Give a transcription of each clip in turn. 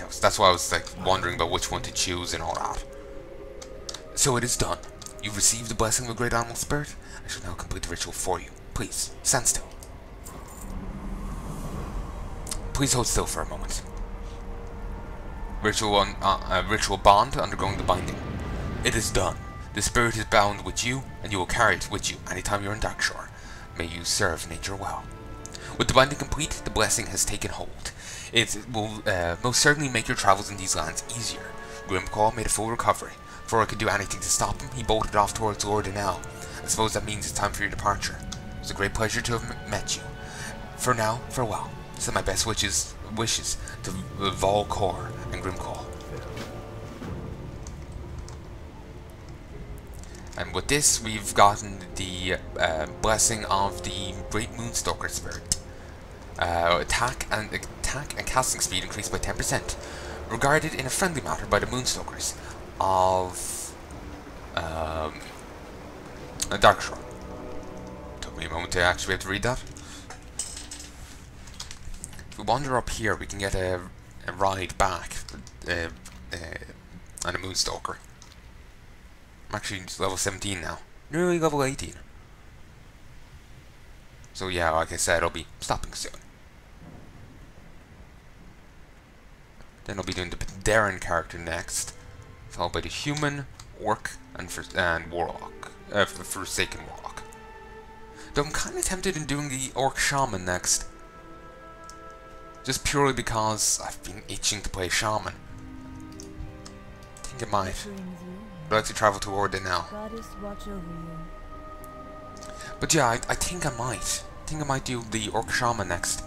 lighthouse. That's why I was like wondering about which one to choose and all that. So it is done. You've received the blessing of a great animal spirit. I shall now complete the ritual for you. Please, stand still. Please hold still for a moment. Ritual bond undergoing the binding. It is done. The spirit is bound with you, and you will carry it with you anytime you're in Darkshore. May you serve nature well. With the binding complete, the blessing has taken hold. It will most certainly make your travels in these lands easier. Grimclaw made a full recovery. Before I could do anything to stop him, he bolted off towards Lord and I suppose that means it's time for your departure. It was a great pleasure to have met you. For now, farewell. Send my best wishes to Volcor and Grimclaw. And with this, we've gotten the blessing of the Great Moonstalker Spirit. Attack and casting speed increased by 10%. Regarded in a friendly manner by the Moonstalkers of Darkshore. Took me a moment to actually be able to read that. If we wander up here, we can get a ride back on a Moonstalker. I'm actually level 17 now. Nearly level 18. So yeah, like I said, I'll be stopping soon. Then I'll be doing the Darren character next, followed by the Human, Orc, and Warlock. Forsaken Warlock. Though I'm kind of tempted in doing the Orc Shaman next. Just purely because I've been itching to play Shaman. I think I might. I'd like to travel to Orden now. But yeah, I think I might. I think I might do the Orc Shaman next.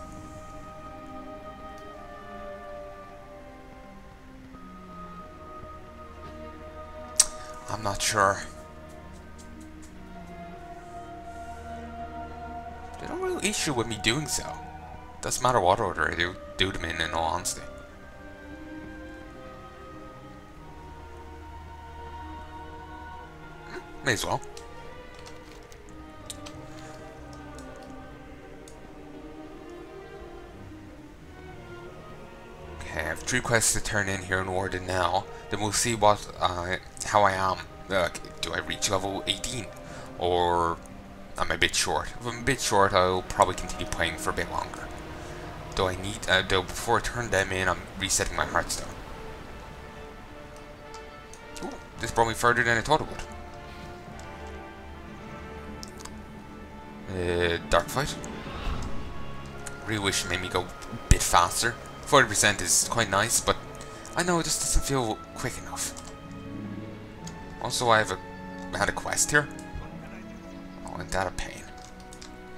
I'm not sure. There's no real issue with me doing so. Doesn't matter what order I do them in all honesty. May as well. Okay, I have 3 quests to turn in here in Warden now. Then we'll see what how I am. Do I reach level 18? Or am I a bit short? If I'm a bit short, I'll probably continue playing for a bit longer. Though I need, though before I turn them in, I'm resetting my Hearthstone. Ooh, this brought me further than I thought it would. Dark Fight. Really wish it made me go a bit faster. 40% is quite nice, but I know it just doesn't feel quick enough. Also, I had a quest here. Oh, and that a pain.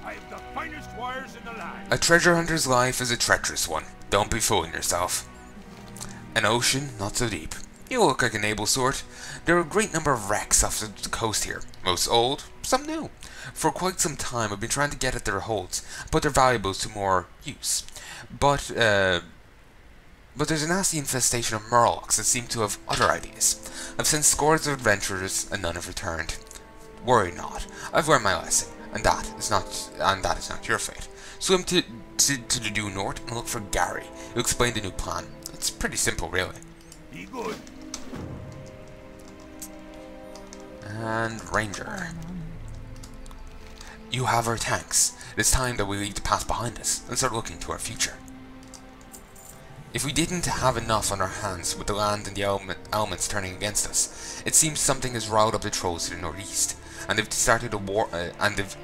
I have the finest wires in the land. A treasure hunter's life is a treacherous one. Don't be fooling yourself. An ocean, not so deep. You look like an able sort. There are a great number of wrecks off the coast here. Most old, some new. For quite some time I've been trying to get at their holds, put their valuables to more use. But there's a nasty infestation of murlocs that seem to have other ideas. I've sent scores of adventurers and none have returned. Worry not. I've learned my lesson, and that is not your fate. Swim to the due north and look for Gary. He'll explain the new plan. It's pretty simple, really. Be good. And Ranger. You have our thanks. It is time that we leave the past behind us and start looking to our future. If we didn't have enough on our hands with the land and the elements turning against us, it seems something has riled up the trolls to the northeast, and they've started a war. They've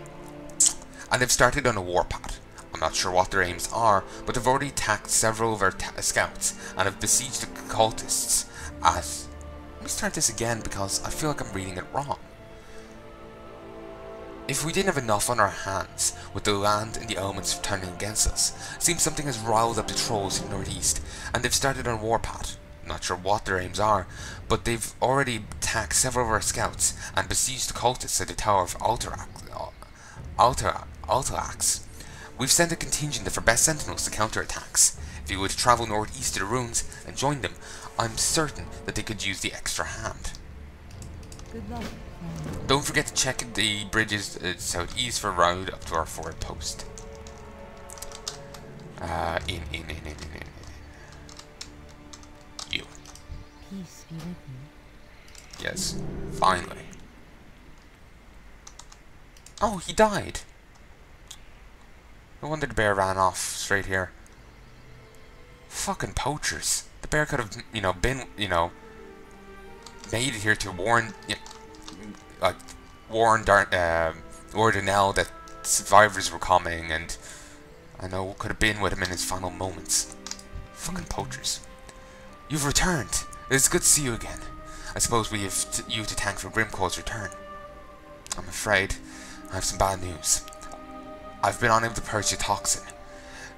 started on a warpath. I'm not sure what their aims are, but they've already attacked several of our scouts and have besieged the cultists at. Let me start this again because I feel like I'm reading it wrong. If we didn't have enough on our hands, with the land and the elements turning against us, it seems something has riled up the trolls in the northeast, and they've started on a warpath. I'm not sure what their aims are, but they've already attacked several of our scouts and besieged the cultists at the Tower of Alterax. We've sent a contingent of our best sentinels to counterattacks. If you were to travel northeast to the ruins and join them, I'm certain that they could use the extra hand. Good luck. Don't forget to check the bridges southeast for a road up to our forward post. Peace be with you. Yes, finally. Oh, he died. No wonder the bear ran off straight here. Fucking poachers. The bear could have, been, made it here to warn, Ordinel that survivors were coming, and I know could have been with him in his final moments. Fucking poachers. You've returned. It's good to see you again. I suppose we have you to thank for Grimcaw's return. I'm afraid I have some bad news. I've been unable to purge the toxin.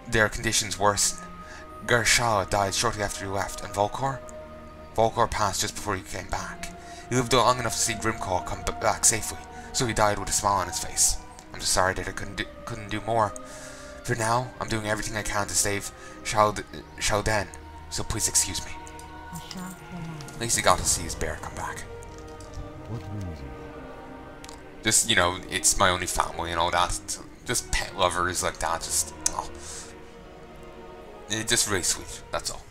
Their conditions worsen. Gershaw died shortly after you left, and Volkor? Volkor passed just before you came back. He lived long enough to see Grimcaw come back safely, so he died with a smile on his face. I'm just sorry that I couldn't do more. For now, I'm doing everything I can to save Shaoden, so please excuse me. At least he got to see his bear come back. What reason? Just, it's my only family and all that. Just pet lovers like that, just, oh. It's just really sweet, that's all.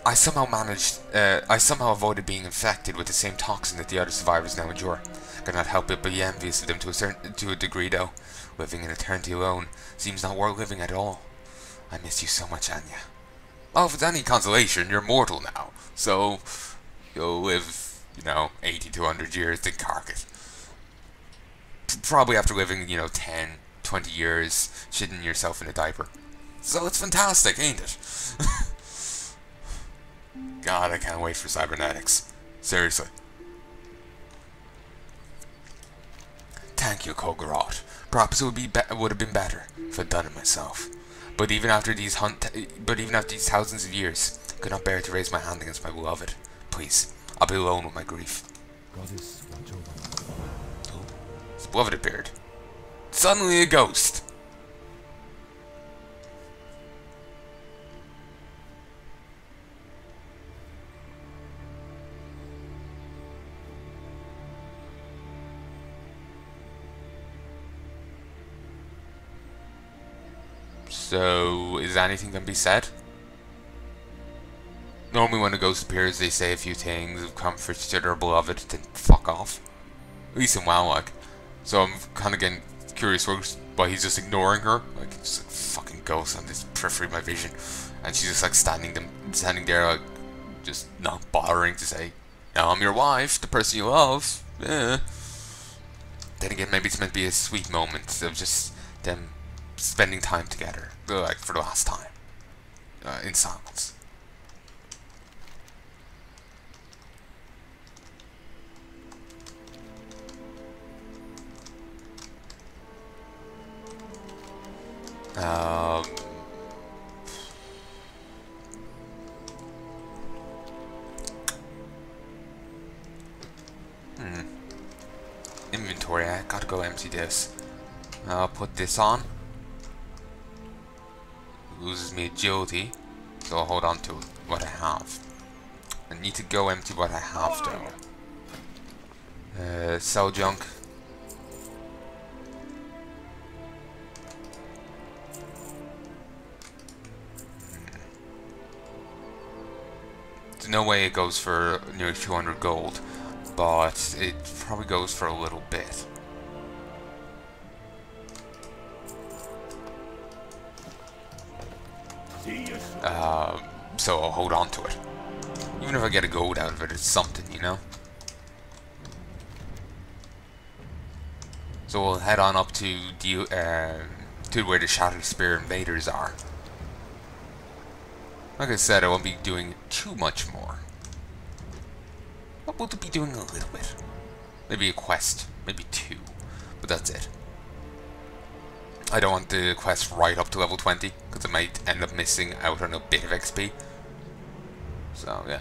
I somehow avoided being infected with the same toxin that the other survivors now endure. Could not help but be envious of them to a degree, though. Living in eternity alone seems not worth living at all. I miss you so much, Anya. Oh, if it's any consolation, you're mortal now, so you'll live, 80 to 100 years in Carcass. Probably after living, 10, 20 years, shitting yourself in a diaper. So it's fantastic, ain't it? God, I can't wait for cybernetics. Seriously. Thank you, Kulgoroth. Perhaps it would have been better if I'd done it myself. But even after these thousands of years, I could not bear to raise my hand against my beloved. Please, I'll be alone with my grief. Goddess Machoda. Oh, his beloved appeared. Suddenly a ghost. So, is anything going to be said? Normally when a ghost appears, they say a few things of comfort to their beloved, then fuck off. At least in WoW, like. So I'm kind of getting curious why he's just ignoring her. Like, it's a fucking ghost on this periphery of my vision. And she's just like standing there, like, just not bothering to say, now I'm your wife, the person you love. Eh. Then again, maybe it's meant to be a sweet moment of just them spending time together, like for the last time, in silence. Inventory, I gotta go empty this. I'll put this on. Loses me agility, so I'll hold on to what I have. I need to go empty what I have though. Sell junk. There's no way it goes for nearly 200 gold, but it probably goes for a little bit. So I'll hold on to it. Even if I get a gold out of it, it's something, So we'll head on up to where the Shattered Spear invaders are. Like I said, I won't be doing too much more. But we'll be doing a little bit. Maybe a quest, maybe 2, but that's it. I don't want the quest right up to level 20, because I might end up missing out on a bit of XP. So, yeah.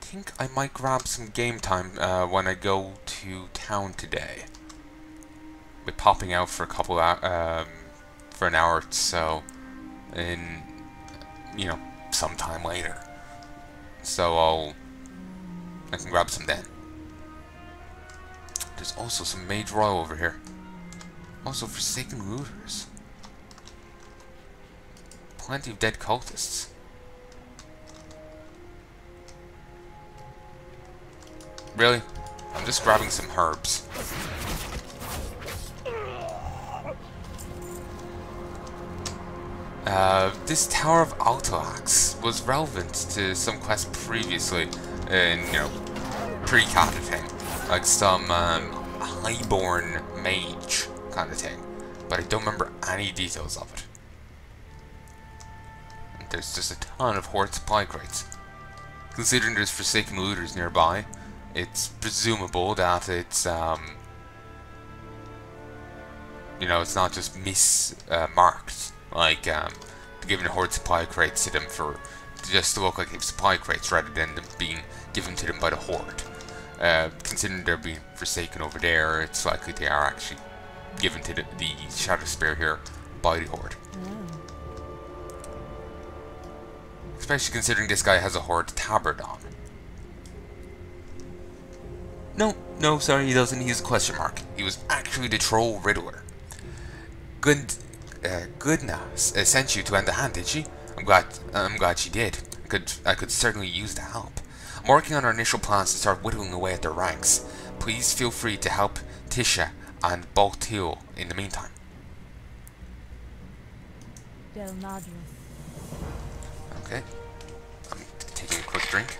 I think I might grab some game time when I go to town today. We're popping out for a couple for an hour or so. In sometime later. So I'll I can grab some then. There's also some mage royal over here. Also forsaken looters. Plenty of dead cultists. Really? I'm just grabbing some herbs. This Tower of Altalax was relevant to some quests previously in, you know, pre-cat thing. Like some highborn mage kind of thing. But I don't remember any details of it. And there's just a ton of horde supply crates. Considering there's forsaken looters nearby, it's presumable that it's, you know, it's not just mismarked, like, giving horde supply crates to them for, just to look like they've supply crates rather than them being given to them by the horde. Considering they're being forsaken over there, it's likely they are actually given to the Shadow Spear here by the horde. Especially considering this guy has a horde tabard on. No, sorry, he doesn't. He has a question mark. He was actually the troll Riddler. Goodna sent you to end the hand, did she? I'm glad she did. I could certainly use the help. I'm working on our initial plans to start whittling away at their ranks. Please feel free to help Tisha and Baltil in the meantime. Okay. I'm taking a quick drink.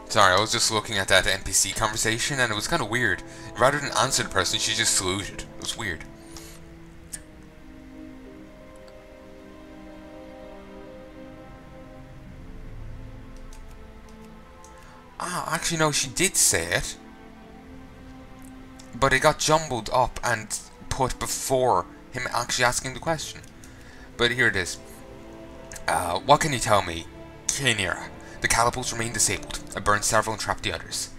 Sorry, I was just looking at that NPC conversation and it was kind of weird. Rather than answer the person, she just saluted. It was weird. Ah, actually no, she did say it. But it got jumbled up and put before him actually asking the question. But here it is. What can you tell me, Kinira? The catapults remain disabled. I burned several and trapped the others.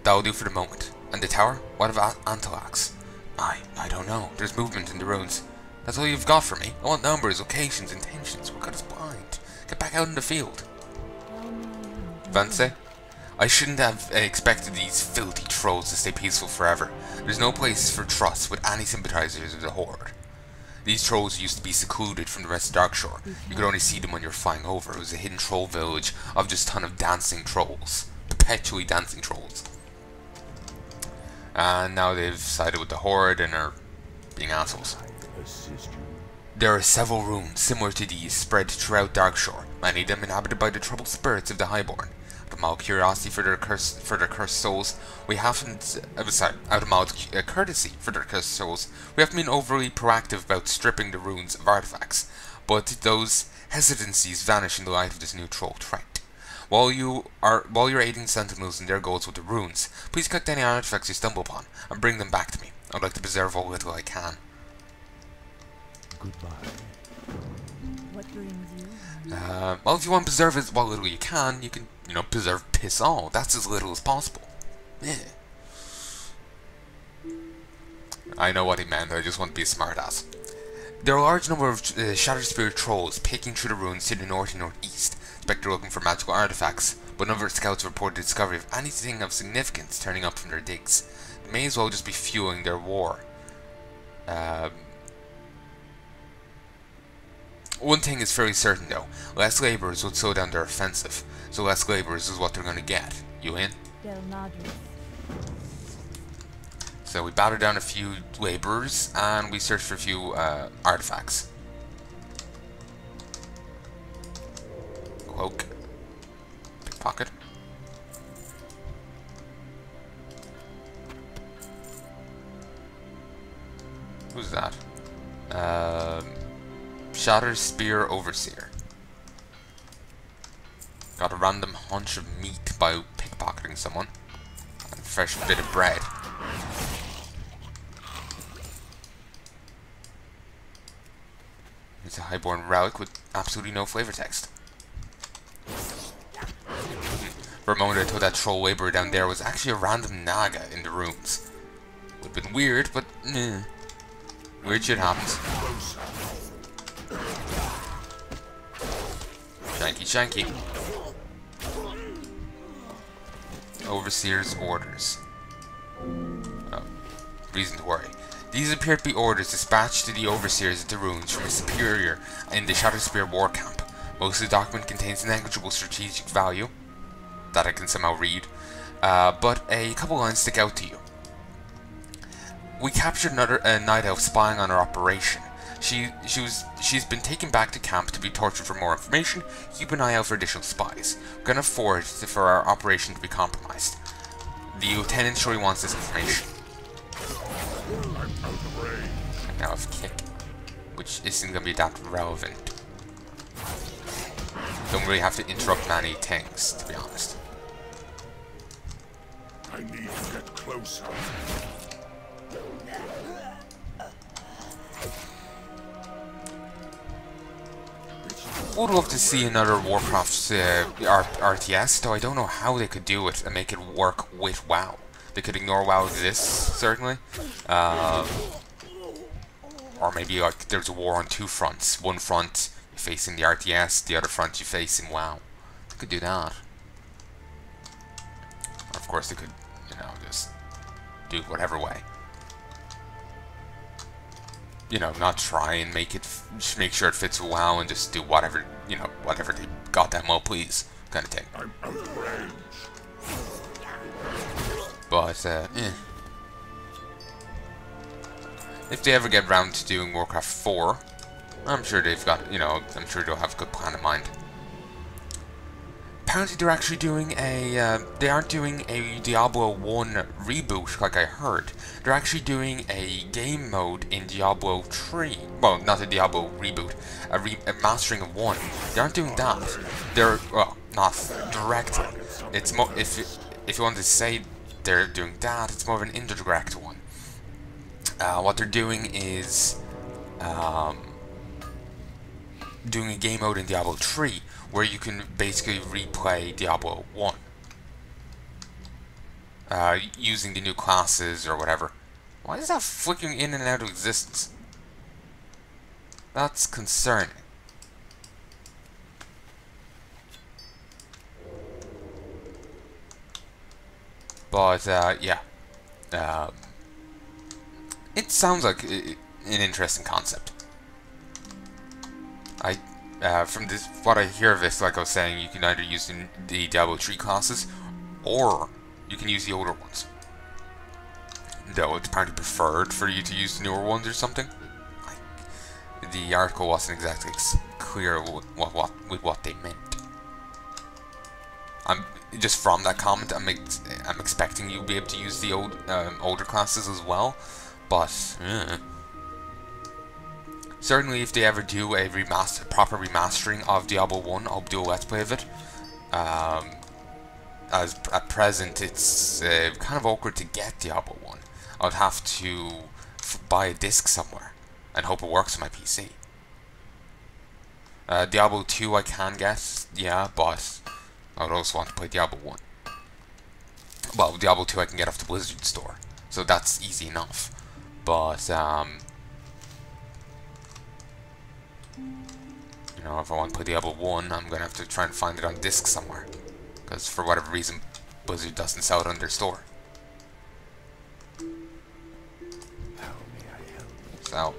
That'll do for the moment. And the tower? What of Antalax? I don't know. There's movement in the ruins. That's all you've got for me? I want numbers, locations, intentions. We're got us blind. Get back out in the field. Vance? I shouldn't have expected these filthy trolls to stay peaceful forever. There's no place for trust with any sympathizers of the Horde. These trolls used to be secluded from the rest of Darkshore. You could only see them when you were flying over. It was a hidden troll village of just a ton of dancing trolls. Perpetually dancing trolls. And now they've sided with the Horde and are being assholes. There are several ruins similar to these spread throughout Darkshore, many of them inhabited by the troubled spirits of the Highborn. Out of mild curiosity for their cursed souls, we haven't. Out of mild courtesy for their cursed souls, we haven't been overly proactive about stripping the ruins of artifacts. But those hesitancies vanish in the light of this new troll threat. While you're aiding Sentinels in their goals with the ruins, please collect any artifacts you stumble upon and bring them back to me. I'd like to preserve all little I can. Goodbye. What brings you? Well, if you want to preserve as what little you can, you can, you know, preserve piss all. That's as little as possible. Yeah. I know what he meant, I just want to be a smartass. There are a large number of Shattered Spirit trolls picking through the ruins to the north and northeast. Spectre looking for magical artifacts, but none of our scouts reported the discovery of anything of significance turning up from their digs. They may as well just be fueling their war. One thing is fairly certain though, less labourers would slow down their offensive, so less labourers is what they're going to get. You in? So we batter down a few labourers and we search for a few artifacts. Cloak. Pickpocket. Who's that? Shattered Spear Overseer. Got a random hunch of meat by pickpocketing someone. And a fresh bit of bread. It's a highborn relic with absolutely no flavor text. For a moment I thought that troll laborer down there was actually a random Naga in the ruins. Would have been weird, but weird shit happens. Shanky shanky. Overseer's orders. Oh, reason to worry. These appear to be orders dispatched to the overseers at the ruins from a superior in the Shadowspear war camp. Most of the document contains negligible strategic value that I can somehow read, but a couple lines stick out to you. We captured another night elf spying on our operation. She's been taken back to camp to be tortured for more information. Keep an eye out for additional spies. We can afford for our operation to be compromised. The lieutenant surely wants this information. Now I've kick, which isn't going to be that relevant. Don't really have to interrupt many things, to be honest. I need to get closer. Would love to see another Warcraft RTS, though I don't know how they could do it and make it work with WoW. They could ignore WoW exists, certainly. Or maybe like there's a war on two fronts. One front you're facing the RTS, the other front you face in WoW. They could do that. Or of course they could, you know, just do it whatever way. You know, not try and make it, just make sure it fits WoW and just do whatever, you know, whatever they goddamn well please, kind of thing. I'm out of range. But, if they ever get round to doing Warcraft 4, I'm sure they've got, you know, I'm sure they'll have a good plan in mind. Apparently they're actually doing a, they aren't doing a Diablo 1 reboot like I heard. They're actually doing a game mode in Diablo 3. Well, not a Diablo reboot, a mastering of 1. They aren't doing that. They're, well, not directly. It's more, if you want to say they're doing that, it's more of an indirect one. What they're doing is doing a game mode in Diablo 3 where you can basically replay Diablo 1 using the new classes or whatever. Why is that flicking in and out of existence? That's concerning. But yeah, it sounds like an interesting concept. From this, what I hear of this, like I was saying, you can either use the Diablo 3 classes, or you can use the older ones. Though it's apparently preferred for you to use the newer ones or something. Like, the article wasn't exactly clear with what they meant. Just from that comment, I'm expecting you'll be able to use the older classes as well, but certainly if they ever do a proper remastering of Diablo 1, I'll do a let's play of it. As at present, it's kind of awkward to get Diablo 1. I would have to buy a disc somewhere and hope it works on my PC. Diablo 2 I can get, yeah, but I would also want to play Diablo 1. Well, Diablo 2 I can get off the Blizzard store, so that's easy enough. But, you know, if I want to play Diablo 1, I'm going to have to try and find it on disc somewhere. Because for whatever reason, Blizzard doesn't sell it on their store. How may I help? So,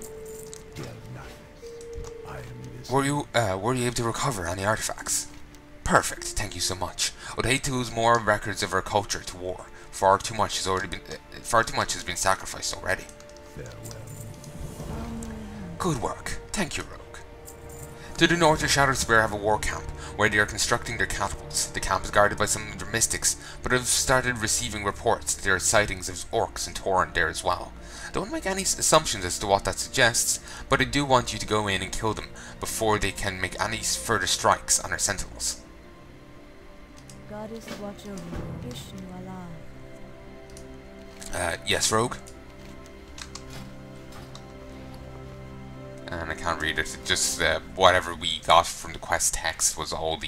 Dear Magnus, I am listening. were you able to recover any artifacts? Perfect, thank you so much. I would hate to lose more records of our culture to war. Far too much has been sacrificed already. Farewell. Good work. Thank you, Rogue. To the north, the Shadowspear have a war camp, where they are constructing their catapults. The camp is guarded by some of their mystics, but have started receiving reports that there are sightings of orcs and Tauren there as well. Don't make any assumptions as to what that suggests, but I do want you to go in and kill them before they can make any further strikes on our sentinels. Goddess watch over you. Vishnu Allah. Yes, Rogue? And I can't read it. It just, whatever we got from the quest text was all the